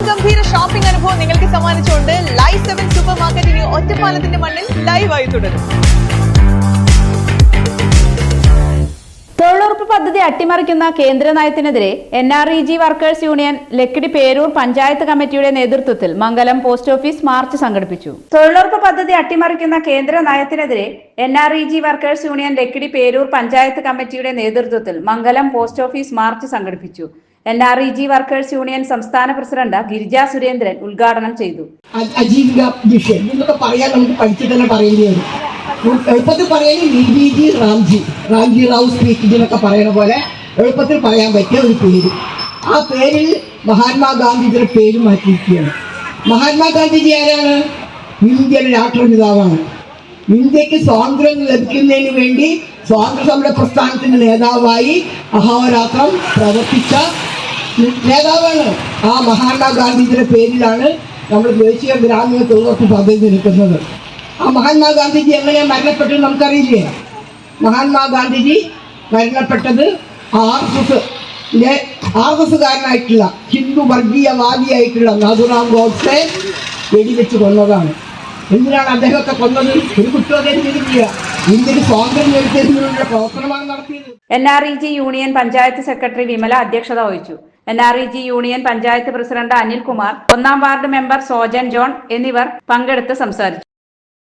അതിഗംഭീര shopping അനുഭവം നിങ്ങൾക്ക് സമ്മാനിച്ചുകൊണ്ട് live 7 super market ഇനി ഒറ്റപ്പാലത്തിന്റെ മണ്ണിൽ ലൈവായി തുടരും. തൊഴിലുറപ്പ് പദ്ധതി അട്ടിമറിക്കുന്ന കേന്ദ്ര നയത്തിനെതിരെ NREG workers union Lakkidi Perur panchayat കമ്മിറ്റിയുടെ നേതൃത്വത്തിൽ മംഗലം പോസ്റ്റ് ഓഫീസ് മാർച്ച് സംഘടിപ്പിച്ചു. തൊഴിലുറപ്പ് പദ്ധതി അട്ടിമറിക്കുന്ന കേന്ദ്ര നയത്തിനെതിരെ NREG workers union Lakkidi Perur panchayat കമ്മിറ്റിയുടെ നേതൃത്വത്തിൽ മംഗലം പോസ്റ്റ് ഓഫീസ് മാർച്ച് സംഘടിപ്പിച്ചു. NREG വർക്കേഴ്സ് യൂണിയൻ സംസ്ഥാന പ്രസിഡന്റ് ഗിരിജ സുരേന്ദ്രൻ ഉദ്ഘാടനം ചെയ്തു. എളുപ്പത്തിൽ പറയുന്നത് റാംജി റാവു സ്പീക്കിംഗ് എന്നൊക്കെ പറയുന്ന പോലെ എളുപ്പത്തിൽ പറയാൻ പറ്റിയ ഒരു പേര്. ആ പേരിൽ മഹാത്മാഗാന്ധിജിയുടെ പേര് മാറ്റിയിരിക്കുകയാണ്. മഹാത്മാഗാന്ധിജി ആരാണ്? ഇന്ത്യയുടെ രാഷ്ട്രപിതാവാണ്. ഇന്ത്യക്ക് സ്വാതന്ത്ര്യം ലഭിക്കുന്നതിന് വേണ്ടി സ്വാതന്ത്ര്യ സമര പ്രസ്ഥാനത്തിന്റെ നേതാവായി അഹോരാത്രം പ്രവർത്തിച്ച നേതാവാണ്. ആ മഹാത്മാഗാന്ധിജിയുടെ പേരിലാണ് നമ്മൾ ദേശീയ ഗ്രാമീണ തൊഴിലുറപ്പ് പദ്ധതി നിൽക്കുന്നത്. ആ മഹാത്മാഗാന്ധിജി എങ്ങനെ മരണപ്പെട്ടത് നമുക്കറിയില്ലേ? മഹാത്മാഗാന്ധിജി മരണപ്പെട്ടത് RSSകാരനായിട്ടുള്ള ഹിന്ദു വർഗീയവാദിയായിട്ടുള്ള നാഥുറാം ഗോഡ്സെ വെടിവെച്ച് കൊന്നതാണ്. എന്തിനാണ് അദ്ദേഹത്തെ കൊന്നത്? ഒരു കുറ്റവും ചെയ്തിട്ടില്ല. ഇന്ത്യക്ക് സ്വാതന്ത്ര്യം നേടുന്നതിനുള്ള പ്രവർത്തനമാണ് നടത്തിയത്. NREG union panchayat secretary Vimala അധ്യക്ഷത വഹിച്ചു. NREG union panchayat president Anilkumar, 1ാം ward member Sojan John എന്നിവർ പങ്കെടുത്ത് സംസാരിച്ചു.